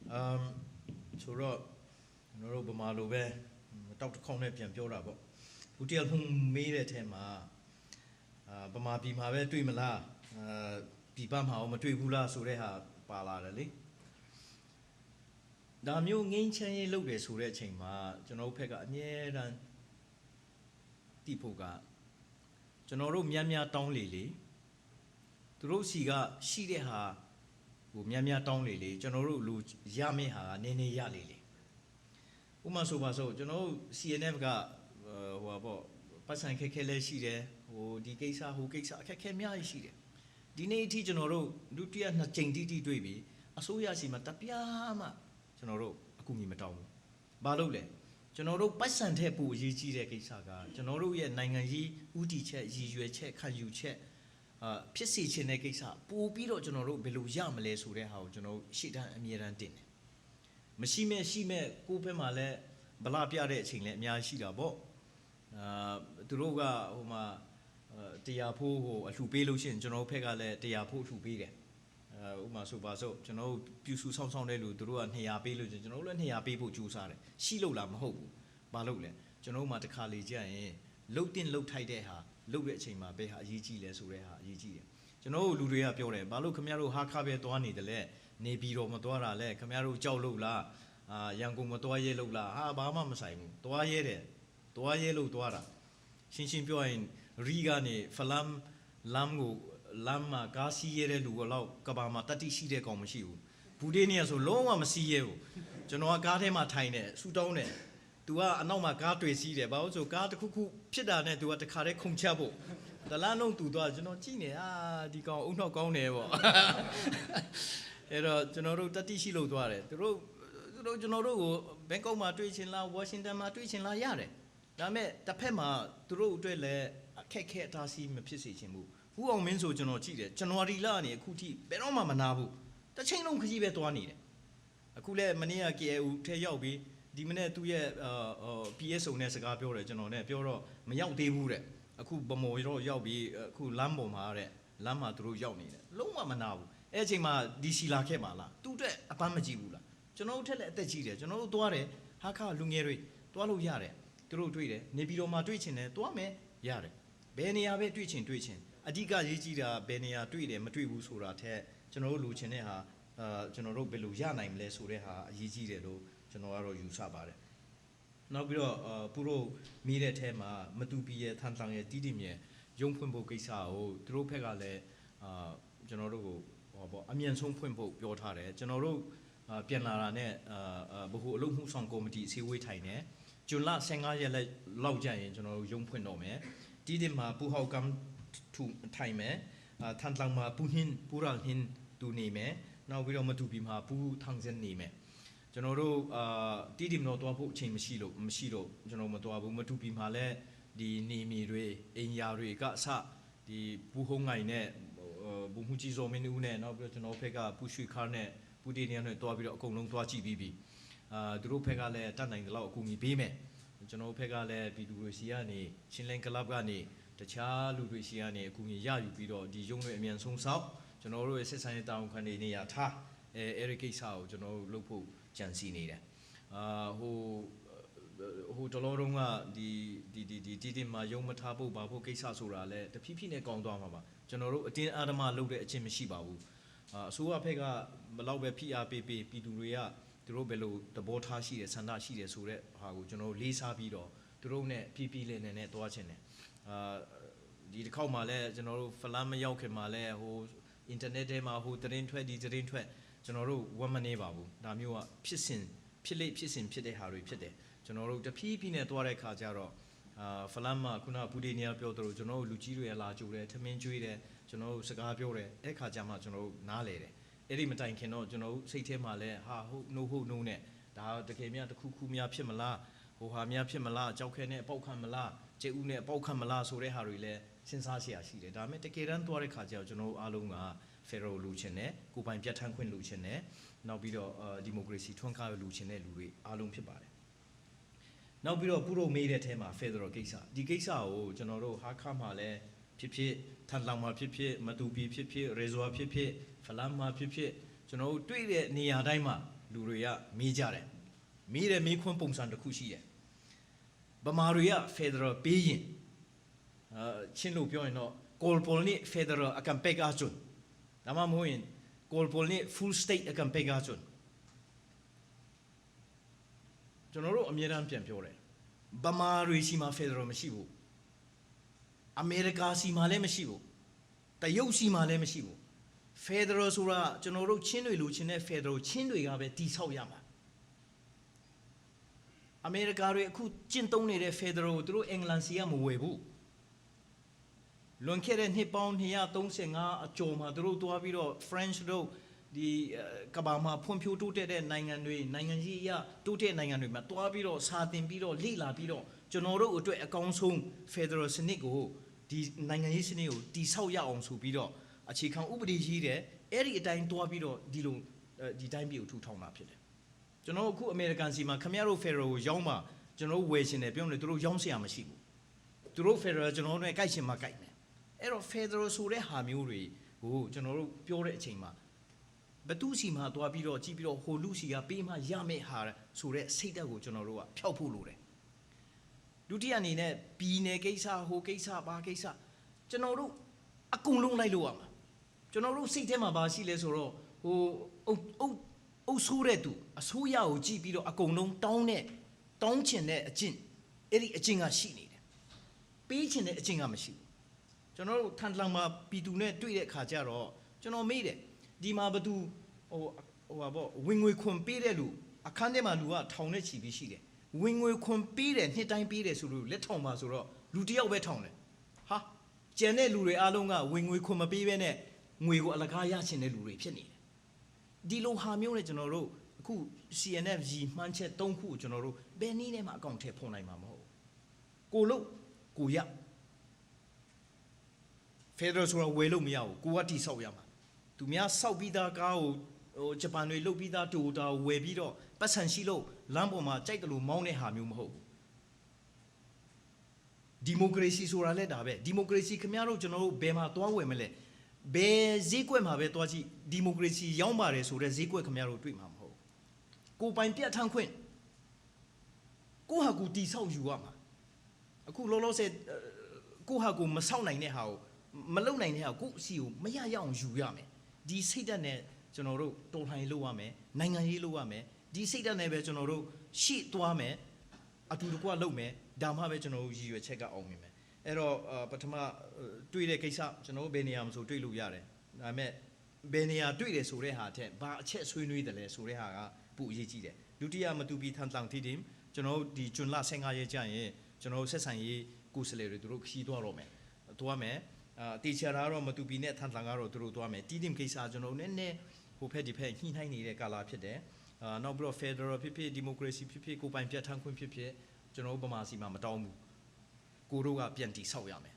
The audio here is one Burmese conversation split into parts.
ဆိုတော့ကျွန်တော်တို့ဗမာလိုပဲတောက်တစ်ခေါက်နဲ့ပြန်ပြောတာပေါ့ဘူးတယောက်မေးတဲ့အထက်မှာဗမာပြည်မှာပဲတွေ့မလားပြည်ပမှာမတွေ့ဘူးလားဆိုတဲ့ဟာပါလာတယ်လေဒါမျိုးငင်းချမ်းရေးလုပ်တယ်ဆိုတဲ့အချိန်မှာကျွန်တော်တို့ဘက်ကအမြဲတမ်းတိဖို့ကကျွန်တော်တို့များတောင်းလေသူတို့စီကရှိတဲ့ဟာဟိုများတောင်းလေကျွန်တော်တို့လူရမယ့်ဟာကနည်းနည်းရလေဥမာဆိုပါစို့ကျွန်တော်တို့ CNF ကဟိုပါပေါ့ပတ်စံခက်ခဲလဲရှိတယ်ဟိုဒီကိစ္စဟိုကိစ္စအခက်ခဲအများကြီးရှိတယ်ဒီနေ့အထိကျွန်တော်တို့ဒုတိယ2ကြိမ်တိတိတွေ့ပြီအစိုးရစီမှာတပြားမှကျွန်တော်တို့အကူအညီမတောင်းဘူးဘာလို့လဲကျွန်တော်တို့ပတ်စံထက်ပိုအရေးကြီးတဲ့ကိစ္စကကျွန်တော်တို့ရဲ့နိုင်ငံရေးဥတီချက်ရည်ရွယ်ချက်ခံယူချက်ဖြစ်စေချင်တဲ့ကိစ္စပို့ပြီးတော့ကျွန်တော်တို့ဘယ်လိုရမလဲဆိုတဲ့ဟာကိုကျွန်တော်ရှေ့တန်းအမြဲတမ်းတင်တယ်မရှိမဲ့ကိုယ့်ဘက်မှာလည်းဗလာပြတဲ့အချိန်လည်းအများကြီးရှိတာပေါ့သူတို့ကဟိုမှာတရားဖို့ဟိုအလှူပေးလို့ရှိရင်ကျွန်တော်တို့ဘက်ကလည်းတရားဖို့အလှူပေးတယ်ဥမာဆိုပါစို့ကျွန်တော်တို့ပြူစုဆောင်းတဲ့လူသူတို့က200ပေးလို့ကျွန်တော်တို့လည်း200ပေးဖို့ကြိုးစားတယ်ရှိလို့လားမဟုတ်ဘူးဘာလို့လဲကျွန်တော်တို့မှတစ်ခါလေကြာရင်လှုပ်တင်လှုပ်ထိုက်တဲ့ဟာလှုပ်တဲ့အချိန်မှာဘယ်ဟာအရေးကြီးလဲဆိုတဲ့ဟာအရေးကြီးတယ်ကျွန်တော်တို့လူတွေကပြောတယ်ဘာလို့ခင်ဗျားတို့ဟာခါပဲသွားနေတယ်လဲနေပြီးတော့မသွားတာလဲခင်ဗျားတို့ကြောက်လို့လားရန်ကုန်မသွားရဲလို့လားဘာမှမဆိုင်ဘူးသွားရဲတယ်သွားရဲလို့သွားတာရှင်းပြောရင်ရီကနေဖလမ်လမ်ကိုလမ်းမှာကားစီးရဲတဲ့လူကတော့ကဘာမှာတတိရှိတဲ့ကောင်မရှိဘူးဘူးဒေးနေရဆိုလုံးဝမစီးရဲဘူးကျွန်တော်ကကားထဲမှာထိုင်တယ်ဆူတောင်းတယ်သူကအနောက်မှာကားတွေ့စီးတယ်ဘာလို့ဆိုကားတစ်ခုဖြစ်တာနဲ့သူကတခါတည်းခုန်ချဖို့တလားလုံးသူသွားကျွန်တော်ကြည့်နေဒီကောင်အုံနောက်ကောင်းတယ်ပေါ့အဲ့တော့ကျွန်တော်တို့တတိရှိလို့သွားတယ်သူတို့ကျွန်တော်တို့ကိုဘန်ကောက်မှာတွေ့ချင်လားဝါရှင်တန်မှာတွေ့ချင်လားရတယ်ဒါပေမဲ့တစ်ဖက်မှာသူတို့အတွက်လည်းအခက်ခဲအတားဆီးမဖြစ်စေချင်ဘူးဦးအောင်မင်းဆိုကျွန်တော်ကြည့်တယ်ဇန်နဝါရီလကနေအခုထိဘယ်တော့မှမနာဘူးတစ်ချိန်လုံးခကြီးပဲသွားနေတယ်အခုလည်းမနေ့က KAU ထဲရောက်ပြီးဒီမနေ့သူ့ရဲ့PSO နဲ့စကားပြောတယ်ကျွန်တော်နဲ့ပြောတော့မရောက်သေးဘူးတဲ့အခုဗမော်ရောရောက်ပြီးအခုလမ်းပေါ်မှာတဲ့လမ်းမှာသူတို့ရောက်နေတယ်လုံးဝမနာဘူးအဲ့အချိန်မှာဒီစီလာခဲ့ပါလားသူ့အတွက်အပန်းမကြည့်ဘူးလားကျွန်တော်တို့ထက်လည်းအသက်ကြီးတယ်ကျွန်တော်တို့သွားတယ်ဟာခလူငယ်တွေသွားလို့ရတယ်သူတို့တွေ့တယ်နေပြည်တော်မှာတွေ့ချင်တယ်သွားမယ်ရတယ်ဘယ်နေရာပဲတွေ့ချင်အဓိကရေးကြည့်တာဘယ်နေရာတွေ့တယ်မတွေ့ဘူးဆိုတာထက်ကျွန်တော်တို့လူချင်းတဲ့ဟာကျွန်တော်တို့ဘယ်လိုရနိုင်မလဲဆိုတဲ့ဟာအရေးကြီးတယ်လို့ကျွန်တော်ကတော့ယူဆပါတယ်နောက်ပြီးတော့ပူရိုမိတဲ့ထဲမှာမတူပီရဲ့ထန်တန်ရဲ့တီးတီမြေရုံဖွင့်ဖို့ကိစ္စကိုသူတို့ဘက်ကလည်းကျွန်တော်တို့ကိုဟောပေါ့အမြန်ဆုံးဖွင့်ဖို့ပြောထားတယ်ကျွန်တော်တို့ပြန်လာတာနဲ့ဗဟိုအလုပ်မှုဆောင်ကော်မတီအစည်းအဝေးထိုင်တယ်ဂျွန်လ15ရက်လောက်ကြာရင်ကျွန်တော်တို့ရုံဖွင့်တော့မယ်တီးတီမှာပူဟောက်ကမ်ထူထိုင်မယ်ထန်တန်မှာပူဟင်းပူရာဟင်းတူနေမယ်နောက်ပြီးတော့မတူပီမှာပူထန်းစင်နေမယ်ကျွန်တော်တို့တီးတီမတော့သွားဖို့အချိန်မရှိတော့ကျွန်တော်မသွားဘူးမတူပီမှာလည်းဒီနေမီတွေအင်ယာတွေကအစဒီပူဟုံးငိုင်နဲ့ဘူမှုကြီးစောမင်းဦးနဲ့နောက်ပြီးတော့ကျွန်တော်ဖက်ကပူရွှေခါနဲ့ပူတီနီယန်နဲ့တွားပြီးတော့အကုန်လုံးတွားကြည့်ပြီးပြီသူတို့ဖက်ကလည်းတတ်နိုင်တယ်လို့အကူအညီပေးမယ်ကျွန်တော်ဖက်ကလည်းပြည်သူတွေစီကနေချင်းလင်းကလပ်ကနေတခြားလူတွေစီကနေအကူအညီရယူပြီးတော့ဒီရုံးတွေအမြန်ဆုံးဆောက်ကျွန်တော်တို့ရဲ့စစ်ဆိုင်ရေးတာဝန်ခံတွေနေရာထားအဲဒီကိစ္စကိုကျွန်တော်တို့လုပ်ဖို့ကြံစည်နေတယ်ဟိုတလောတုန်းကဒီမှာရုံးမထားဖို့ဘာဖို့ကိစ္စဆိုတာလဲတဖြည်းဖြည်းနဲ့ကောင်းသွားမှာပါကျွန်တော်တို့အတင်းအာဓမလုပ်တဲ့အချင်းမရှိပါဘူးအစိုးရဘက်ကဘလောက်ပဲဖိအားပေးပြည်သူတွေကသူတို့ဘယ်လိုသဘောထားရှိတယ်ဆန္ဒရှိတယ်ဆိုတဲ့ဟာကိုကျွန်တော်တို့လေးစားပြီးတော့သူတို့နဲ့ဖြည်းလေးနဲ့တွားချင်တယ်ဒီတစ်ခေါက်မှာလဲကျွန်တော်တို့ဖလမ်းမရောက်ခင်မှာလဲဟိုအင်တာနက်ထဲမှာဟိုသတင်းထွက်ကျွန်တော်တို့ဝမ်းမနေပါဘူးဒါမျိုးကဖြစ်တဲ့ဟာတွေဖြစ်တယ်ကျွန်တော်တို့တဖြည်းဖြည်းနဲ့တွားတဲ့ခါကျတော့ဖလမ်းမှာခုနဘူဒီနီယာပြောသလိုကျွန်တော်တို့လူကြီးတွေလာကြိုတယ်ထမင်းကျွေးတယ်ကျွန်တော်တို့စကားပြောတယ်အဲ့ခါကျမှကျွန်တော်တို့နားလေတယ်အဲ့ဒီမတိုင်ခင်တော့ကျွန်တော်တို့စိတ်ထဲမှာလဲဟုတ်နိုးနဲ့ဒါတကယ်များတစ်ခုများဖြစ်မလားဟိုဟာများဖြစ်မလားကြောက်ခဲနဲ့ပေါက်ခတ်မလားကျဲဦးနဲ့ပေါက်ခတ်မလားဆိုတဲ့ဟာတွေလဲစဉ်းစားเสียရှိတယ်ဒါပေမဲ့တကယ်တမ်းတွားတဲ့ခါကျတော့ကျွန်တော်တို့အားလုံးကဖက်ဒရယ်လူချင်းနဲ့ကိုပိုင်ပြတ်ထန်းခွင့်လူချင်းနဲ့နောက်ပြီးတော့ဒီမိုကရေစီထွန်းကားလူချင်းနဲ့လူတွေအားလုံးဖြစ်ပါတယ်နောက်ပြီးတော့ပူရိုမေးတဲ့ထဲမှာဖက်ဒရယ်ကိစ္စဒီကိစ္စကိုကျွန်တော်တို့ဟာခါမှာလဲဖြစ်ထန်လောင်မှာဖြစ်မတူပီဖြစ်ရေဇွာဖြစ်ဖလမ်းမှာဖြစ်ကျွန်တော်တို့တွေ့တဲ့နေရာတိုင်းမှာ လူတွေကမေးကြတယ်မေးတယ်မေးခွန်းပုံစံတစ်ခုရှိတယ်ဗမာတွေက Federal ပေးရင်ချင်းလို့ပြောရင်တော့ Kolpol နဲ့ Federal အကံပက်ကကျွန်းဒါမှမဟုတ်ရင် Kolpol နဲ့ Full State အကံပက်ကကျွန်းကျွန်တော်တို့အမြဲတမ်းပြန်ပြောတယ်ဗမာတွေစီမှာ Federal မရှိဘူးအမေရိကစီမှာလည်းမရှိဘူးတရုတ်စီမှာလည်းမရှိဘူး Federal ဆိုတာကျွန်တော်တို့ချင်းတွေလိုချင်တဲ့ Federal ချင်းတွေကပဲတည်ဆောက်ရမှာအမေရိကတွေအခုကျင့်သုံးနေတဲ့ Federal ကိုသူတို့အင်္ဂလန်စီကမဝယ်ဘူးလွန်ခဲ့တဲ့နှစ်ပေါင်း235အကျော်မှာသူတို့တွားပြီးတော့ French တို့ဒီကဘာမှာဖွံ့ဖြိုးတိုးတက်တဲ့နိုင်ငံတွေနိုင်ငံကြီးအရတိုးတက်နိုင်ငံတွေမှာတွားပြီးတော့စာသင်ပြီးတော့လေ့လာပြီးတော့ကျွန်တော်တို့အတွက်အကောင်းဆုံး Federal စနစ်ကိုဒီနိုင်ငံရေးစနစ်ကိုတည်ဆောက်ရအောင်ဆိုပြီးတော့အခြေခံဥပဒေကြီးတယ်အဲ့ဒီအတိုင်းတွားပြီးတော့ဒီလိုဒီတိုင်းပြည်ကိုထူထောင်တာဖြစ်တယ်ကျွန်တော်အခုအမေရိကန်စီမှာခင်ဗျားတို့ Federal ကိုရောင်းမှာကျွန်တော်ဝယ်ရှင်တယ်ပြောလို့သူတို့ရောင်းเสียမရှိဘူးသူတို့ Federal ကျွန်တော်တို့နဲ့ကြိုက်ရှင်မှာကြိုက်မယ်အဲ့တော့ Federal ဆိုတဲ့ဟာမျိုးတွေကိုကျွန်တော်တို့ပြောတဲ့အချိန်မှာဘသူစီမှာတွားပြီးတော့ကြည့်ပြီးတော့ဟိုလူစီကပေးမှရမယ့်ဟာဆိုတဲ့စိတ်ဓာတ်ကိုကျွန်တော်တို့ကဖျောက်ဖို့လိုတယ်ဒုတိယအနေနဲ့ပြည်နယ်ကိစ္စဟိုကိစ္စဘာကိစ္စကျွန်တော်တို့အကုန်လုံးလိုက်လို့ရမှာကျွန်တော်တို့စိတ်ထဲမှာဘာရှိလဲဆိုတော့ဟိုအုပ်ဆိုးတဲ့သူအဆိုးရကိုကြည့်ပြီးတော့အကုန်လုံးတောင်းချင်တဲ့အကျင့်အဲ့ဒီအကျင့်ကရှိနေတယ်ပေးချင်တဲ့အကျင့်ကမရှိဘူးကျွန်တော်တို့ထန်တလန်မှာပြည်သူနဲ့တွေ့တဲ့အခါကျတော့ကျွန်တော်မေးတယ်ဒီမှာဘသူဟိုပါပေါ့ဝင်ငွေခွန်ပေးတဲ့လူအခန်းထဲမှာလူကထောင်နဲ့ချီပြီးရှိတယ်ဝင်ငွေခွန်ပေးတယ်နှစ်တိုင်းပေးတယ်ဆိုလို့လက်ထောင်ပါဆိုတော့လူတယောက်ပဲထောင်တယ်ဟာကျန်တဲ့လူတွေအားလုံးကဝင်ငွေခွန်မပေးဘဲနဲ့ငွေကိုအလကားရချင်တဲ့လူတွေဖြစ်နေတယ်ဒီလိုဟာမျိုးနဲ့ကျွန်တော်တို့အခု CNFG မှန်းချက်3ခုကိုကျွန်တော်တို့ဘယ်နည်းနဲ့မှအကောင့်ထဲပေါ်နိုင်မှာမဟုတ်ကိုလို့ကိုရ Federal ဆိုတာဝယ်လို့မရဘူးကိုကတိဆောက်ရမှာသူများစောက်ပြီးသားကားကိုဂျပန်တွေလုတ်ပြီးသားတိုတာကိုဝယ်ပြီးတော့ပတ်စံရှိလို့လမ်းပေါ်မှာကြိုက်တယ်လို့မောင်းတဲ့ဟာမျိုးမဟုတ်ဘူးဒီမိုကရေစီဆိုတာလည်းဒါပဲဒီမိုကရေစီခင်ဗျားတို့ကျွန်တော်တို့ဘယ်မှာသွားဝယ်မလဲဘယ်ဈေးကွက်မှာပဲသွားကြည့်ဒီမိုကရေစီရောင်းပါတယ်ဆိုတဲ့ဈေးကွက်ခင်ဗျားတို့တွေ့မှာမဟုတ်ကိုပိုင်ပြတ်ထန်းခွင့်ကိုဟာကိုတီဆောက်ယူရမှာအခုလောလောဆယ်ကိုဟာကိုမဆောက်နိုင်တဲ့ဟာကိုမလုံနိုင်တဲ့ဟာကိုအစီကိုမရရအောင်ယူရမယ်ဒီစိတ်ဓာတ်နဲ့ကျွန်တော်တို့တော်လှန်ရေးလုပ်ရမယ်နိုင်ငံရေးလုပ်ရမယ်ဒီစိတ်ဓာတ်နဲ့ပဲကျွန်တော်တို့ရှေ့သွားမယ်အတူတကွလုပ်မယ်ဒါမှပဲကျွန်တော်တို့ရည်ရွယ်ချက်ကအောင်မြင်မယ်အဲ့တော့ပထမတွေ့တဲ့ကိစ္စကျွန်တော်တို့ဘယ်နေရာမှာဆိုတွေ့လို့ရတယ်ဒါပေမဲ့ဘယ်နေရာတွေ့တယ်ဆိုတဲ့ဟာထက်ဘာအချက်ဆွေးနွေးတယ်လဲဆိုတဲ့ဟာကပိုအရေးကြီးတယ်ဒုတိယမတူပြီးထန်တန်တီတင်ကျွန်တော်တို့ဒီဂျွန်လ15ရက်ကြာရင်ကျွန်တော်တို့ဆက်ဆံရေးကိုယ်စားလှယ်တွေသူတို့ခီးသွားတော့မယ်သွားမယ်တေချာတော့မတူပြီးနဲ့ထန်တန်ကတော့သူတို့သွားမယ်တီးတင်ကိစ္စကျွန်တော်တို့နည်းနည်းဟိုဖက်ဒီဖက်ညှိနှိုင်းနေတဲ့ကာလဖြစ်တယ်နောက်ပြီးတော့ Federal ဖြစ်ဖြစ် Democracy ဖြစ်ဖြစ်ကိုပိုင်ပြတ်ထန်းခွင့်ဖြစ်ဖြစ်ကျွန်တော်တို့ဗမာစီမှာမတောင်းဘူးကိုတို့ကပြန်တီဆောက်ရမယ်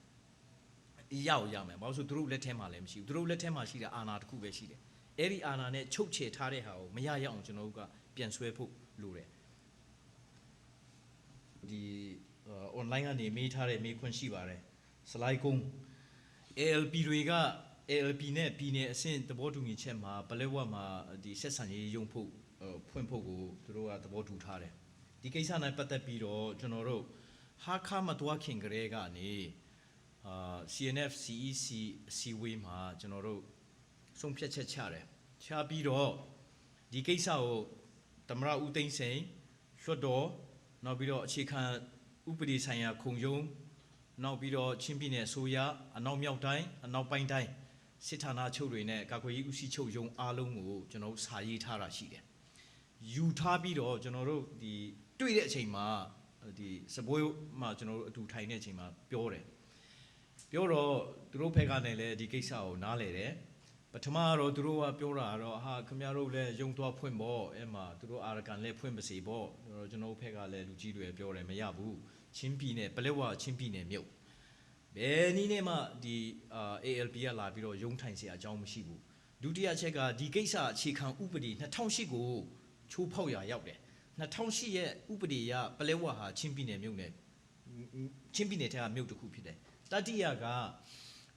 ရမယ်ဘာလို့ဆိုသူတို့လက်ထဲမှာလည်းမရှိဘူးသူတို့လက်ထဲမှာရှိတဲ့အာဏာတစ်ခုပဲရှိတယ်အဲ့ဒီအာဏာနဲ့ချုပ်ချယ်ထားတဲ့ဟာကိုမရရအောင်ကျွန်တော်တို့ကပြန်ဆွဲဖို့လိုတယ်ဒီ online ကနေမေးထားတဲ့မေးခွန်းရှိပါတယ်စလိုက်ကုန်း ALP တွေက ALP နဲ့ပြည်နယ်အဆင့်သဘောတူညီချက်မှာပလဲဝတ်မှာဒီဆက်ဆံရေးရုံဖို့ဖွင့်ဖို့ကိုသူတို့ကသဘောတူထားတယ်ဒီကိစ္စနဲ့ပတ်သက်ပြီးတော့ကျွန်တော်တို့ဟာခါမတွားခင်ကလေးကနေCNF CEC အစည်းအဝေးမှာကျွန်တော်တို့ဆုံးဖြတ်ချက်ချတယ်ချပြီးတော့ဒီကိစ္စကိုသမရဦးသိန်းစိန်လွှတ်တော်နောက်ပြီးတော့အခြေခံဥပဒေဆိုင်ရာခုံရုံးနောက်ပြီးတော့ချင်းပြည်နယ်အစိုးရအနောက်မြောက်တိုင်းအနောက်ပိုင်းတိုင်းစစ်ဌာနချုပ်တွေနဲ့ကာကွယ်ရေးဦးစီးချုပ်ရုံးအားလုံးကိုကျွန်တော်တို့စာရေးထားတာရှိတယ်ယူထားပြီးတော့ကျွန်တော်တို့ဒီတွေ့တဲ့အချိန်မှာဒီစပွဲမှာကျွန်တော်တို့အတူထိုင်တဲ့အချိန်မှာပြောတော့သူတို့ဘက်ကလည်းဒီကိစ္စကိုနားလည်တယ်ပထမတော့သူတို့ကပြောတာတော့ဟာခင်ဗျားတို့လည်းယုံသွားဖွင့်ပေါ့အဲ့မှာသူတို့အာရကန်လည်းဖွင့်ပါစေပေါ့ကျွန်တော်တို့ဘက်ကလည်းလူကြီးတွေပြောတယ်မရဘူးချင်းပြည်နယ်ပလက်ဝချင်းပြည်နယ်မြို့ဘယ်နည်းနဲ့မှဒီ ALP ကလာပြီးတော့ယုံထိုင်เสียအကြောင်းမရှိဘူးဒုတိယချက်ကဒီကိစ္စအခြေခံဥပဒေ2008ကိုချိုးဖောက်ရာရောက်တယ်2008ရဲ့ဥပဒေအရပလဲဝါဟာချင်းပြည်နယ်မြို့နယ်ချင်းပြည်နယ်ထဲကမြို့တစ်ခုဖြစ်တယ်တတိယက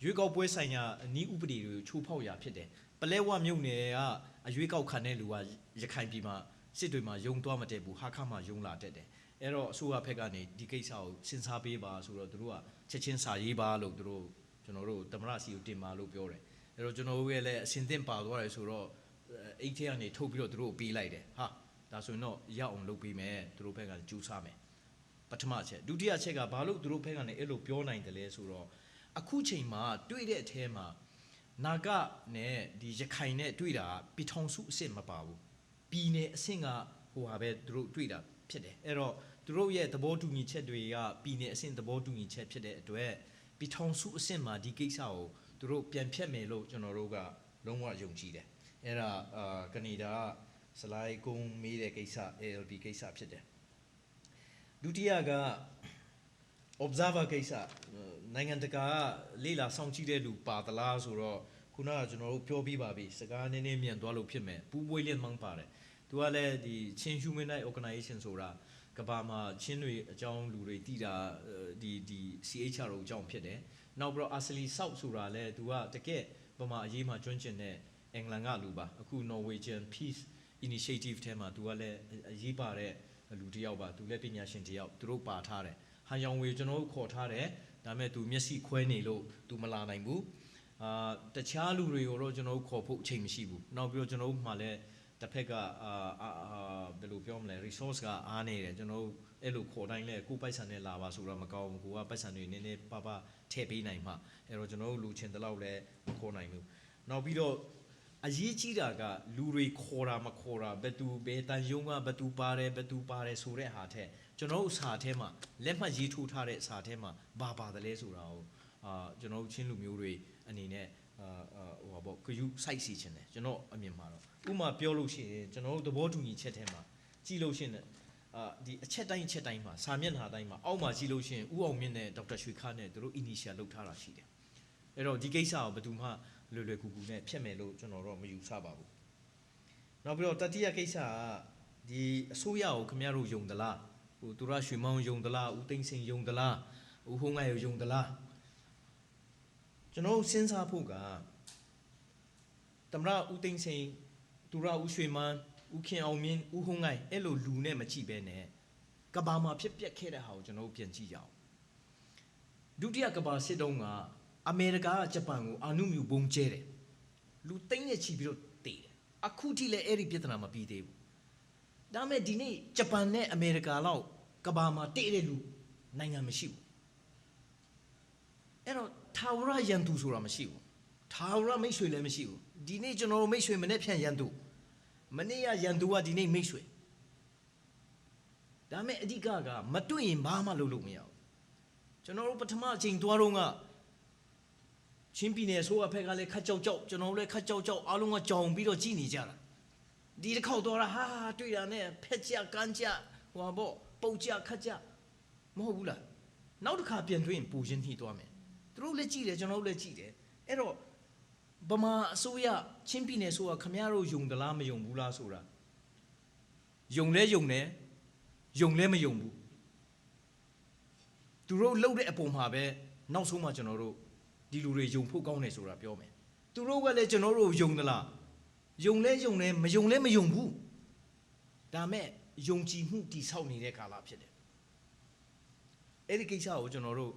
ရွေးကောက်ပွဲဆိုင်ရာအနည်းဥပဒေတွေကိုချိုးဖောက်ရာဖြစ်တယ်ပလဲဝါမြို့နယ်ကအရွေးကောက်ခံတဲ့လူက ရခိုင်ပြည်မှာစစ်တွေမှာယုံသွားမတည့်ဘူးဟာခမှာယုံလာတတ်တယ်အဲ့တော့အစိုးရဘက်ကနေဒီကိစ္စကိုစဉ်းစားပေးပါဆိုတော့သူတို့ကချက်ချင်းစာရေးပါလို့သူတို့ကျွန်တော်တို့သမရစီကိုတင်ပါလို့ပြောတယ်အဲ့တော့ကျွန်တော်တို့ရဲ့လည်းအစင်သင့်ပါသွားတယ်ဆိုတော့အိတ်ထဲကနေထုတ်ပြီးတော့သူတို့ပေးလိုက်တယ်ဟာဒါဆိုရင်တော့ရအောင်လုပ်ပေးမယ်သူတို့ဘက်ကကြိုးစားမယ်ပထမချက်ဒုတိယချက်ကဘာလို့သူတို့ဘက်ကနေအဲ့လိုပြောနိုင်တယ်လဲဆိုတော့အခုချိန်မှာတွေ့တဲ့အထဲမှာနာဂနဲ့ဒီရခိုင်နဲ့တွေ့တာပြည်ထောင်စုအဆင့်မပါဘူးပြည်နယ်အဆင့်ကဟိုဟာပဲသူတို့တွေ့တာဖြစ်တယ်အဲ့တော့သူတို့ရဲ့သဘောတူညီချက်တွေကပြည်နယ်အဆင့်သဘောတူညီချက်ဖြစ်တဲ့အတွက်ပြည်ထောင်စုအဆင့်မှာဒီကိစ္စကိုသူတို့ပြန်ဖြတ်မယ်လို့ကျွန်တော်တို့ကလုံးဝယုံကြည်တယ်အဲ့ဒါကနေဒါစလိုက်ကုန်းမေးတဲ့ကိစ္စ ALP ကိစ္စဖြစ်တယ်ဒုတိယက observer ကိစ္စနိုင်ငံတကာလေ့လာစောင့်ကြည့်တဲ့လူပါသလားဆိုတော့ခုနကကျွန်တော်တို့ပြောပြီးပါပြီစကားနည်းနည်းမြန်သွားလို့ဖြစ်မယ်ပူးပွေးလျက်မှန်းပါတယ်သူကလည်းဒီချင်း Human Rights Organization ဆိုတာကဘာမှာချင်းတွေအကြောင်းလူတွေတည်တာဒီ CHRO အကြောင်းဖြစ်တယ်နောက်ပြီးတော့ Ashley South ဆိုတာလည်းသူကတကယ်ပမာအရေးမှာကျွမ်းကျင်တဲ့အင်္ဂလန်ကလူပါအခု Norwegian Peace Initiative ထဲမှာသူကလည်းအရေးပါတဲ့လူတစ်ယောက်ပါသူလည်းပညာရှင်တစ်ယောက်သူတို့ပါထားတယ်ဟန်ယောင်ဝေကျွန်တော်တို့ခေါ်ထားတယ်ဒါပေမဲ့သူမျက်စိခွဲနေလို့သူမလာနိုင်ဘူးတခြားလူတွေကိုတော့ကျွန်တော်တို့ခေါ်ဖို့အချိန်မရှိဘူးနောက်ပြီးတော့ကျွန်တော်တို့မှလည်းတစ်ဖက်ကဘယ်လိုပြောမလဲ resource ကအားနေတယ်ကျွန်တော်တို့အဲ့လိုခေါ်တိုင်းလဲကိုပိုက်ဆံနဲ့လာပါဆိုတော့မကောင်းဘူးကိုကပိုက်ဆံတွေနည်းနည်းပါပါထည့်ပေးနိုင်မှအဲ့တော့ကျွန်တော်တို့လူချင်းတလောက်လဲမခေါ်နိုင်ဘူးနောက်ပြီးတော့အရေးကြီးတာကလူတွေခေါ်တာမခေါ်တာဘယ်သူဘယ်တန်ယုံကဘယ်သူပါတယ်ဆိုတဲ့ဟာထက်ကျွန်တော်တို့စာထဲမှာလက်မှတ်ရေးထိုးထားတဲ့စာထဲမှာဘာပါတယ်လဲဆိုတာကိုကျွန်တော်တို့ချင်းလူမျိုးတွေအနေနဲ့ဟိုပါပေါ့ဂယုစိုက်စီခြင်းတယ်ကျွန်တော်အမြင်မှာတော့ဥမာပြောလို့ရှိရင်ကျွန်တော်တို့သဘောတူညီချက်ထဲမှာကြည့်လို့ရှိရင်ဒီအချက်တိုင်းမှာစာမျက်နှာတိုင်းမှာအောက်မှာကြည့်လို့ရှိရင်ဦးအောင်မြင့်နဲ့ဒေါက်တာရွှေခါနဲ့သူတို့ initial လုပ်ထားတာရှိတယ်အဲ့တော့ဒီကိစ္စကိုဘယ်သူမှလွယ်ကူနဲ့ဖြတ်မယ်လို့ကျွန်တော်တော့မယူဆပါဘူးနောက်ပြီးတော့တတိယကိစ္စကဒီအစိုးရကိုခင်ဗျားတို့ယုံသလားဟိုသူရရွှေမောင်ယုံသလားဦးသိန်းစိန်ယုံသလားဦးဟုံးငယ်ယုံသလားကျွန်တော်စဉ်းစားဖို့ကသမ္မတဦးသိန်းစိန်သူရဦးရွှေမန်းဦးခင်အောင်မြင့်ဦးဟုံးငယ်အဲ့လိုလူနဲ့မကြည့်ပဲနဲ့ကဘာမှာဖြစ်ပျက်ခဲ့တဲ့ဟာကိုကျွန်တော်ပြန်ကြည့်ကြအောင်ဒုတိယကဘာစစ်တုံးကအမေရိကန်ကဂျပန်ကိုအာနုမြူဘုံကျဲတယ်လူသိန်းနဲ့ချီပြီးတော့တေးတယ်အခုထိလည်းအဲ့ဒီပြဿနာမပြီးသေးဘူးဒါပေမဲ့ဒီနေ့ဂျပန်နဲ့အမေရိကန်လောက်ကဘာမှာတေးတဲ့လူနိုင်ငံမရှိဘူးအဲ့တော့ထာဝရရန်သူဆိုတာမရှိဘူးထာဝရမိတ်ဆွေလည်းမရှိဘူးဒီနေ့ကျွန်တော်တို့မိတ်ဆွေမနေ့ဖြန့်ရန်သူမနေ့ကရန်သူကဒီနေ့မိတ်ဆွေဒါပေမဲ့အဓိကကမတွေ့ရင်ဘာမှလုပ်လို့မရဘူးကျွန်တော်တို့ပထမအချိန်သွားတော့ကချင်းပြည်နယ်ဆိုအဖက်ကလည်းခတ်ကြောက်ကျွန်တော်တို့လည်းခတ်ကြောက်အားလုံးကကြောင်ပြီးတော့ကြည်နေကြတာဒီတစ်ခေါက်တော့ဟာတွေ့တာနဲ့ဖက်ကြကန်းကြဟိုပါပေါ့ပုတ်ကြခတ်ကြမဟုတ်ဘူးလားနောက်တစ်ခါပြန်တွေ့ရင်ပူချင်းနှီးသွားမယ်သူတို့လည်းကြည်တယ်ကျွန်တော်တို့လည်းကြည်တယ်အဲ့တော့ဗမာအစိုးရချင်းပြည်နယ်ဆိုခမရတို့ယုံသလားမယုံဘူးလားဆိုတာယုံလဲယုံတယ်ယုံလဲမယုံဘူးသူတို့လှုပ်တဲ့အပေါ်မှာပဲနောက်ဆုံးမှကျွန်တော်တို့ဒီလူတွေယုံဖို့ကောင်းတယ်ဆိုတာပြောမယ်သူတို့ကလည်းကျွန်တော်တို့ယုံသလားယုံလဲယုံတယ်မယုံလဲမယုံဘူးဒါမဲ့ယုံကြည်မှုတည်ဆောက်နေတဲ့ကာလဖြစ်တယ်အဲ့ဒီကိစ္စကိုကျွန်တော်တို့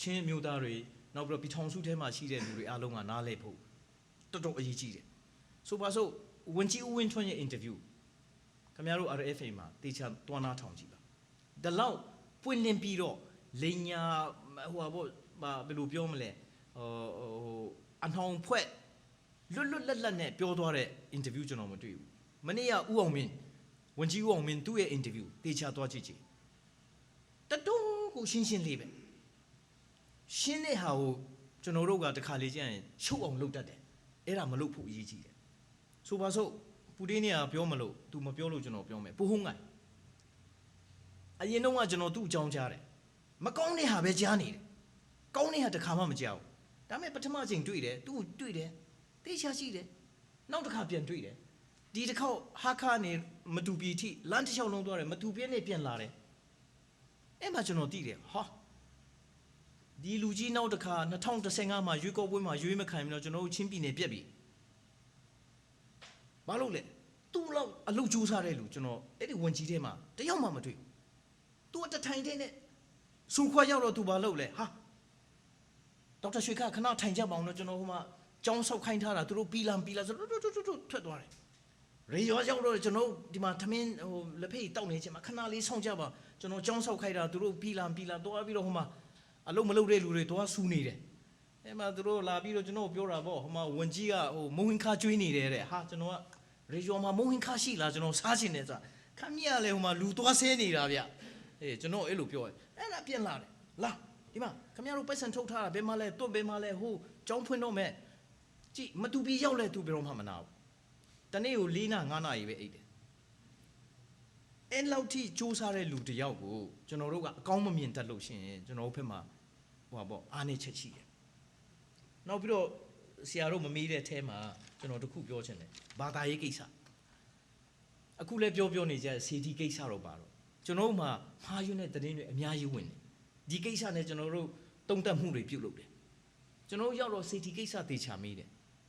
ချင်းမျိုးသားတွေနောက်ပြီးတော့ပြည်ထောင်စုထဲမှာရှိတဲ့လူတွေအားလုံးကနားလည်ဖို့တော်တော်အရေးကြီးတယ်ဆိုပါစို့ဝန်ကြီးဦးဝင်းထွန်းရဲ့ interview ခင်ဗျားတို့ RFA မှာတေချာတွန်းနာထောင်ကြည့်ပါဒါလောက်ပွင့်လင်းပြီးတော့လိညာဟိုပါဘယ်လိုပြောမလဲအနှောင်ဖွဲ့လွတ်လပ်နဲ့ပြောသွားတဲ့ interview ကျွန်တော်မတွေ့ဘူးမနေ့ကဦးအောင်မင်းဝန်ကြီးဦးအောင်မင်းသူ့ရဲ့ interview တေချာသွားကြည့်တတုံးကိုရှင်းလေးပဲရှင်းတဲ့ဟာကိုကျွန်တော်တို့ကတခါလေကျရင်ချုပ်အောင်လုပ်တတ်တယ်အဲ့ဒါမလုပ်ဖို့အရေးကြီးတယ်ဆိုပါစို့ပူတင်းနေကပြောမလို့ तू မပြောလို့ကျွန်တော်ပြောမယ်ပူဟုံးငိုင်အရင်တော့ကကျွန်တော်သူ့အကြောင်းကြားတယ်မကောင်းတဲ့ဟာပဲကြားနေတယ်ကောင်းတဲ့ဟာတစ်ခါမှမကြားဘူးဒါပေမဲ့ပထမချိန်တွေ့တယ်သူ့တွေ့တယ်တေချာရှိတယ်နောက်တစ်ခါပြန်တွေ့တယ်ဒီတစ်ခေါက်ဟာခါနေမတူပြီထိလမ်းတစ်လျှောက်လုံးသွားတယ်မတူပြင်းနဲ့ပြန်လာတယ်အဲ့မှာကျွန်တော်သိတယ်ဟာဒီလူကြီးနောက်တစ်ခါ2015မှာရွေးကောက်ပွဲမှာရွေးမခံပြီးတော့ကျွန်တော်တို့ချင်းပြည်နယ်ပြက်ပြီဘာလို့လဲသူ သူ့လောက်အလုပ်ကြိုးစားတဲ့လူကျွန်တော်အဲ့ဒီဝန်ကြီးထဲမှာတယောက်မှမတွေ့ဘူးသူကတထိုင်တဲ့နဲ့စူခွာရောက်တော့သူဘာလုပ်လဲဟာဒေါက်တာရွှေခခဏထိုင်ကြပါအောင်တော့ကျွန်တော်ဟိုမှာကြောင်းဆောက်ခိုင်းထားတာသူတို့ပြီးလာဆိုတော့ထွက်သွားတယ်ရေရောရောက်တော့ကျွန်တော်ဒီမှာသမင်းဟိုလက်ဖေးတောက်နေချင်းမှာခဏလေးဆောင်ကြပါကျွန်တော်ကြောင်းဆောက်ခိုင်းတာသူတို့ပြီးလာသွားပြီးတော့ဟိုမှာအလုပ်မလုပ်တဲ့လူတွေတော့ဆူနေတယ်အဲ့မှာသူတို့လာပြီးတော့ကျွန်တော်ပြောတာပေါ့ဟိုမှာဝန်ကြီးကဟိုမုံဟင်ခါကျွေးနေတယ်တဲ့ဟာကျွန်တော်ကရေရောမှာမုံဟင်ခါရှိလားကျွန်တော်စားချင်တယ်ဆိုတာခမရလေဟိုမှာလူသွားဆဲနေတာဗျအေးကျွန်တော်အဲ့လိုပြောတယ်အဲ့ဒါပြန်လာတယ်လာဒီမှာခမရတို့ပိုက်ဆံထုတ်ထားတာဘယ်မှာလဲတွတ်ဘယ်မှာလဲဟိုကြောင်းဖွင့်တော့မဲ့ကြည့်မတူပြီးရောက်လဲသူဘယ်တော့မှမနာဘူးတနေ့ကို4 နာ5 နာရီပဲအိတ်တယ်အဲ့လောက်ထိစူးစမ်းတဲ့လူတယောက်ကိုကျွန်တော်တို့ကအကောင်းမမြင်တတ်လို့ရှိရင်ကျွန်တော်တို့ဘက်မှာဟိုပါပေါ့အားနေချက်ရှိတယ်နောက်ပြီးတော့ဆရာတို့မမေးတဲ့အထဲမှာကျွန်တော်တခုပြောချင်တယ်ဘာသာရေးကိစ္စအခုလည်းပြောနေကြစီတီကိစ္စတော့ပါတော့ကျွန်တော်တို့မှာမှားယွင်းတဲ့သတင်းတွေအများကြီးဝင်တယ်ဒီကိစ္စနဲ့ကျွန်တော်တို့တုံ့တက်မှုတွေပြုလုပ်တယ်ကျွန်တော်တို့ရောက်တော့စီတီကိစ္စသေချာမေးတယ်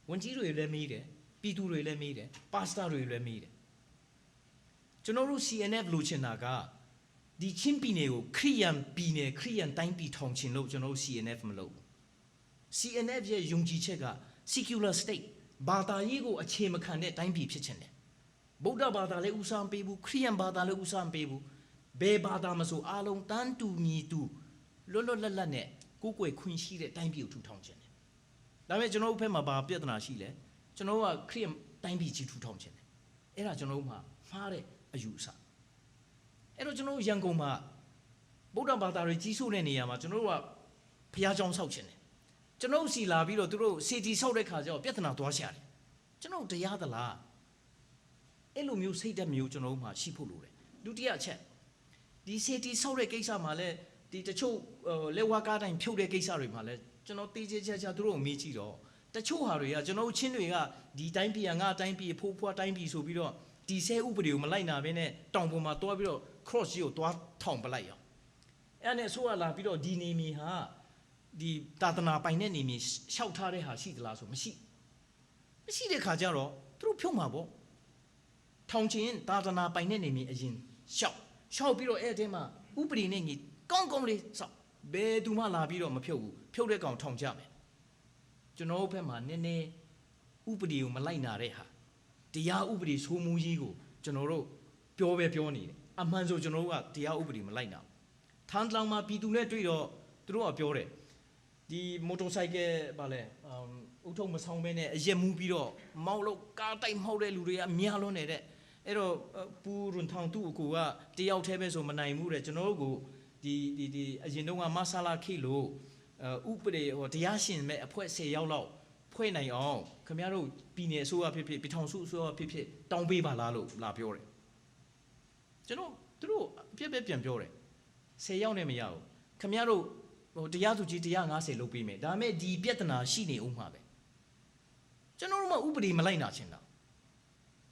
ဝန်ကြီးတွေလည်းမေးတယ်ပြည်သူတွေလည်းမေးတယ်ပါစတာတွေလည်းမေးတယ်ကျွန်တော်တို့ CNF လို့ချင်တာကဒီချင်းပြည်နယ်ကိုခရိယန်ပြည်နယ်ခရိယန်တိုင်းပြည်ထောင်ချင်လို့ကျွန်တော်တို့ CNF မလုပ်ဘူး CNF ရဲ့ယုံကြည်ချက်က secular state ဘာသာရေးကိုအခြေမခံတဲ့တိုင်းပြည်ဖြစ်ချင်တယ်ဗုဒ္ဓဘာသာလည်းဦးစားမပေးဘူးခရိယန်ဘာသာလည်းဦးစားမပေးဘူးဘယ်ဘာသာမဆိုအားလုံးတန်းတူညီတူလွတ်လပ်နဲ့ကိုယ်ကိုယ်ခွင့်ရှိတဲ့တိုင်းပြည်ကိုထူထောင်ချင်တယ်ဒါပေမဲ့ကျွန်တော်တို့ဘက်မှာဘာပြဿနာရှိလဲကျွန်တော်တို့ကခရိယန်တိုင်းပြည်ကြီးထူထောင်ချင်တယ်အဲ့ဒါကျွန်တော်တို့မှာမှားတဲ့အယူအဆအဲ့တော့ကျွန်တော်တို့ရန်ကုန်မှာဗုဒ္ဓဘာသာတွေကြီးစိုးတဲ့နေရာမှာကျွန်တော်တို့ကဘုရားကျောင်းဆောက်ချင်တယ်ကျွန်တော်တို့စီလာပြီးတော့သူတို့စီတီဆောက်တဲ့ခါကျတော့ပြဿနာသွားရှာတယ်ကျွန်တော်တရားသလားအဲ့လိုမျိုးစိတ်ဓာတ်မျိုးကျွန်တော်တို့မှာရှိဖို့လိုတယ်ဒုတိယအချက်ဒီစီတီဆောက်တဲ့ကိစ္စမှာလည်းဒီတချို့လက်ဝါးကားတိုင်းဖြုတ်တဲ့ကိစ္စတွေမှာလည်းကျွန်တော်တေးချာသူတို့ကိုမေးကြည့်တော့တချို့ဟာတွေကကျွန်တော်ချင်းတွေကဒီတိုင်းပြည်ကငါတိုင်းပြည်ဖိုးဖွားတိုင်းပြည်ဆိုပြီးတော့ဒီဆဲဥပဒေကိုမလိုက်နာဘဲနဲ့တောင်ပေါ်မှာတွားပြီးတော့ cross ကြီးကိုတွားထောင်ပလိုက်ရောအဲ့နဲ့ဆိုရလာပြီးတော့ဒီနေမီဟာဒီတာသနာပိုင်တဲ့နေမီရှောက်ထားတဲ့ဟာရှိသလားဆိုမရှိတဲ့ခါကျတော့သူတို့ဖြုတ်မှာပေါ့ထောင်ချင်းတာသနာပိုင်တဲ့နေမီအရင်ရှောက်ပြီးတော့အဲ့အထဲမှာဥပဒေနဲ့ညီကောင်းလေးစောက်ဘယ်သူမှလာပြီးတော့မဖြုတ်ဘူးဖြုတ်တဲ့ကောင်ထောင်ကြမယ်ကျွန်တော်တို့ဘက်မှာနည်းနည်းဥပဒေကိုမလိုက်နာတဲ့ဟာတရားဥပဒေစိုးမိုးရေးကိုကျွန်တော်တို့ပြောနေတယ်အမှန်ဆိုကျွန်တော်တို့ကတရားဥပဒေမလိုက်နာထန်းလောင်မှာပြည်သူနဲ့တွေ့တော့သူတို့ကပြောတယ်ဒီမော်တော်ဆိုင်ကယ်ဗာလဲဥထုံမဆောင်မဲနဲ့အရက်မူးပြီးတော့မောက်လို့ကားတိုက်မှောက်တဲ့လူတွေကများလွန်းနေတဲ့အဲ့တော့ပူရွန်ထောင်သူ့အကူကတယောက်တည်းပဲဆိုမနိုင်ဘူးတဲ့ကျွန်တော်တို့ကိုဒီအရင်တုန်းကမဆာလာခိလို့ဥပဒေဟိုတရားရှင်မဲ့အဖွဲ့10ယောက်လောက်ဖွဲ့နိုင်အောင်ခင်ဗျားတို့ပြည်နယ်အစိုးရဖြစ်ပြည်ထောင်စုအစိုးရဖြစ်တောင်းပေးပါလားလို့လာပြောတယ်ကျွန်တော်သူတို့အပြည့်ပဲပြန်ပြောတယ်10ယောက်နဲ့မရဘူးခင်ဗျားတို့ဟိုတရားသူကြီး150လုပ်ပေးမယ်ဒါပေမဲ့ဒီပြဿနာရှိနေဦးမှာပဲကျွန်တော်တို့မှဥပဒေမလိုက်နာချင်တာ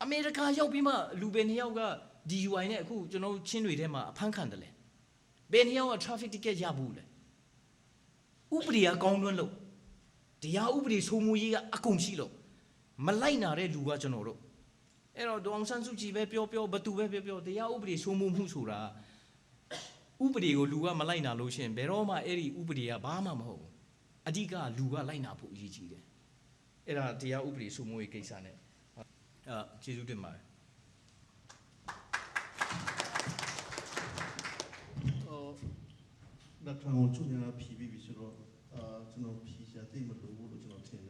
အမေရိကန်ရောက်ပြီးမှလူပဲ2ယောက်က DUI နဲ့အခုကျွန်တော်ချင်းတွေထဲမှာအဖမ်းခံတယ်လေဘယ်2ယောက်က traffic ticket ရဘူးလေဥပဒေကကောင်းလွန်းလို့တရားဥပဒေစိုးမိုးရေးကအကုန်ရှိလို့မလိုက်နာတဲ့လူကကျွန်တော်တို့အဲ့တော့ဒေါအောင်ဆန်းစုကြည်ပဲပြောဘသူပဲပြောတရားဥပဒေစိုးမိုးမှုဆိုတာဥပဒေကိုလူကမလိုက်နာလို့ရှိရင်ဘယ်တော့မှအဲ့ဒီဥပဒေကဘာမှမဟုတ်ဘူးအဓိကလူကလိုက်နာဖို့အရေးကြီးတယ်အဲ့ဒါတရားဥပဒေစိုးမိုးရေးကိစ္စနဲ့ကျေးဇူးတင်ပါတယ်那传我中间的批比说，这种批下对么路我都这种听的，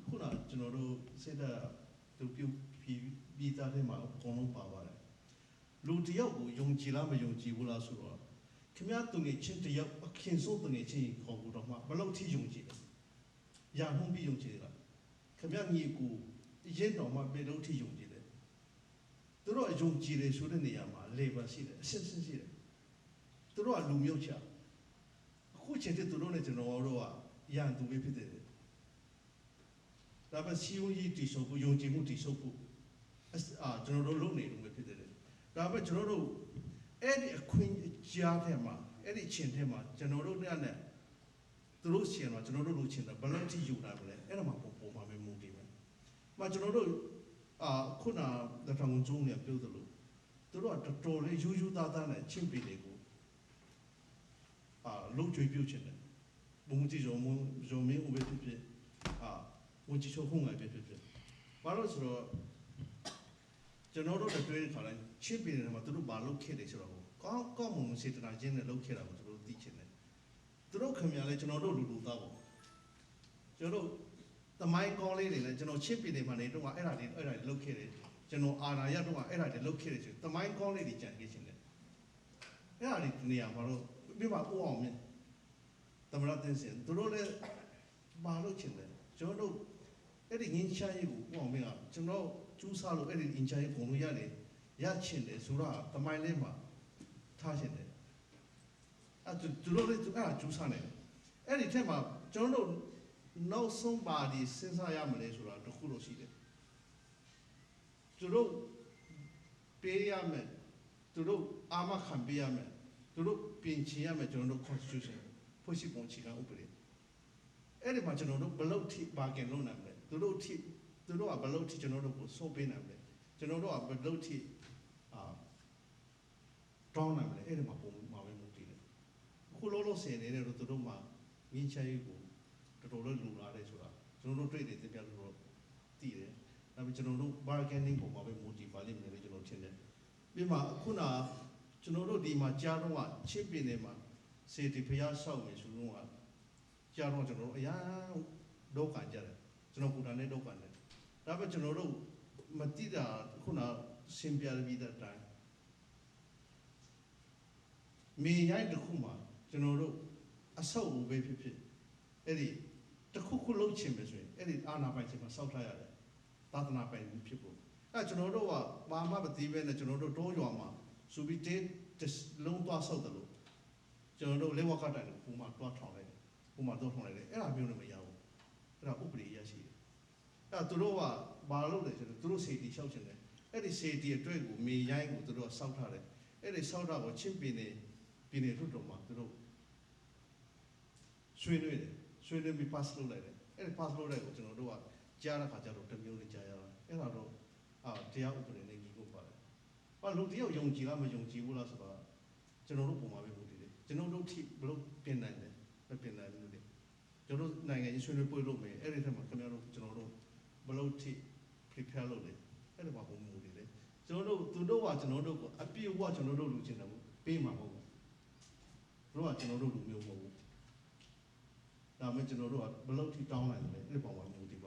后来这种都现在都比在的嘛，广东话嘞，路只要不用几啦没用几我啦说，他们东西钱只要轻松东西钱好不着嘛，不老提用几的，洋红比用几的，他们你股人道嘛别老提用几的，都老用几的说的那样嘛，累不死的，是的。သူတို့ကလူမျိုးချအခုချိန်တည်းသူတို့နဲ့ကျွန်တော်တို့ကရန်သူပဲဖြစ်တယ်ဒါပေမဲ့စီယုံကြီးတိဆောက်ဖို့ယုံကြည်မှုတိဆောက်ဖို့ကျွန်တော်တို့လုပ်နေလို့ပဲဖြစ်တယ်ဒါပေမဲ့ကျွန်တော်တို့အဲ့ဒီအခွင့်ကြားထဲမှာအဲ့ဒီချိန်ထဲမှာကျွန်တော်တို့နဲ့သူတို့ရှင်တော့ကျွန်တော်တို့လိုချင်တာဘယ်လောက်ထိယူနိုင်မလဲအဲ့ဒါမှပုံမှာမူတည်မယ်။ကျွန်တော်တို့ ခုနကထောင်ကျုံးနေပြောတယ်လို့သူတို့ကတော်တော်လေးယူယူသားသားနဲ့ချင်းပြည်တွေကိုလုံကျွေးပြုတ်ချင်တယ်ဘုံကြီးရုံမင်းဥပဒေဖြစ်ဝန်ကြီးချုပ်ခုံငါဖြစ်ဘာလို့ဆိုတော့ကျွန်တော်တို့တွေ့တဲ့ခါတိုင်းချင်းပြည်နယ်မှာသူတို့ဘာလုပ်ခဲ့တယ်ဆိုတော့ကောင်းမွန်စေတနာချင်းနဲ့လုပ်ခဲ့တာကိုသူတို့သိချင်တယ်သူတို့ခင်ဗျာလဲကျွန်တော်တို့လူသားပေါ့ကျွန်တော်တို့သမိုင်းကောင်းလေးတွေနဲ့ကျွန်တော်ချင်းပြည်နယ်မှာနေတော့အဲ့ဒါတွေလုပ်ခဲ့တယ်ကျွန်တော်အာဏာရတော့အဲ့ဒါတွေလုပ်ခဲ့တယ်ဆိုသမိုင်းကောင်းလေးတွေကြံခဲ့ချင်တယ်အဲ့ဒါတွေဒီနေရာမှာတော့ပြပါဦးအောင်မြင်သမရတင်စင်သူတို့လည်းဘာလို့ချင်တယ်ကျွန်တော်တို့အဲ့ဒီငင်းချရေးကိုဦးအောင်မြင်ကကျွန်တော်ကျူးစားလို့အဲ့ဒီငင်းချရေးပုံလို့ရတယ်ရချင်တယ်ဆိုတာသမိုင်းလေးမှာထားချင်တယ်အဲ့သူတို့လည်းအဲ့ဒါကျူးစားနေတယ်အဲ့ဒီထက်မှာကျွန်တော်တို့နောက်ဆုံးပါဒီစဉ်းစားရမလဲဆိုတာတခုလို့ရှိတယ်သူတို့ပေးရမယ်သူတို့အာမခံပေးရမယ်သူတို့ပြင်ချင်ရမယ်ကျွန်တော်တို့ constitution ဖွဲ့စည်းပုံအခြေခံဥပဒေအဲ့ဒီမှာကျွန်တော်တို့ဘလို့ထိပါကင်လုပ်နိုင်မလဲသူတို့ကဘလို့ထိကျွန်တော်တို့ကိုစိုးပေးနိုင်မလဲကျွန်တော်တို့ကဘလို့ထိတောင်းနိုင်မလဲအဲ့ဒီမှာပုံမှာပဲမူတည်တယ်အခုလုံးဆယ်နေတယ်တော့သူတို့မှာငင်းချရေးကိုတော်တော်လေးလူလာတယ်ဆိုတာကျွန်တော်တို့တွေ့တယ်တပြက်လို့သိတယ်ဒါပေမဲ့ကျွန်တော်တို့ bargaining ပုံမှာပဲမူတည်ပါလိမ့်မယ်လို့ကျွန်တော်ထင်တယ်ပြီးမှခုနကျွန်တော်တို့ဒီမှာကြားတော့ချင်းပြည်နယ်မှာစေတီဖျားဆောက်မယ်ဆိုတော့ကြားတော့ကျွန်တော်တို့အရာဒုက္ခကြတယ်ကျွန်တော်ပူတာနဲ့ဒုက္ခနဲ့ဒါပေမဲ့ကျွန်တော်တို့မတိတာခုနစင်ပြပြီးတဲ့အတိုင်းမိရိုက်တစ်ခုမှာကျွန်တော်တို့အဆောက်အဦပဲဖြစ်အဲ့ဒီတစ်ခုလုံးချင်မယ်ဆိုရင်အဲ့ဒီအာနာပိုင်ချင်းမှာစောက်ထားရတယ်သာသနာပိုင်ဖြစ်ဖို့အဲ့ကျွန်တော်တို့ကဘာမှမသိပဲနဲ့ကျွန်တော်တို့တိုးရွာမှာစူပီတေးလုံးသွားဆောက်တယ်လို့ကျွန်တော်တို့လက်ဝါးကတိုင်ကိုမှတွားထောင်လိုက်တယ်ဟိုမှာတော့ထောင်လိုက်တယ်အဲ့ဒါမျိုးလည်းမရဘူးအဲ့ဒါဥပဒေရရှိတယ်အဲ့သူတို့ကဘာလုပ်လဲဆိုတော့သူတို့စေတီလျှောက်ချင်တယ်အဲ့ဒီစေတီအတွက်ကိုမေရိုင်းကိုသူတို့ကစောက်ထားတယ်အဲ့ဒီစောက်တာကိုချင်းပြည်နယ်ထုတော်မှာသူတို့ဆွေးနွေးပြီး pass လုပ်လိုက်တယ်အဲ့ဒီ pass လုပ်လိုက်ကိုကျွန်တော်တို့ကကြားတဲ့ခါကျတော့တစ်မျိုးလေးကြားရတာအဲ့ဒါတော့တရားဥပဒေနဲ့ညီကိုပါတယ်ဘာလို့တရားယုံကြည်လားမယုံကြည်ဘူးလားဆိုတော့ကျွန်တော်တို့ပုံမှာပဲမူတည်တယ်ကျွန်တော်တို့ထိဘလို့ပြင်နိုင်တယ်မပြင်နိုင်ဘူးလေကျွန်တော်တို့နိုင်ငံရေးဆွေးနွေးပွဲလုပ်မယ်အဲ့ဒီထက်မှာခင်ဗျားတို့ကျွန်တော်တို့ဘလို့ထိ prepare လုပ်တယ်အဲ့ဒါမှပုံမူတည်တယ်ကျွန်တော်တို့သူတို့ကကျွန်တော်တို့ကိုအပြည့်အဝကျွန်တော်တို့လူချင်းတယ်ပေးမှာမဟုတ်ဘူးတို့ကကျွန်တော်တို့လူမျိုးမဟုတ်ဘူးဒါမှကျွန်တော်တို့ကဘလို့ထိတောင်းနိုင်တယ်အဲ့ဒီပုံမှာမူတည်ပါ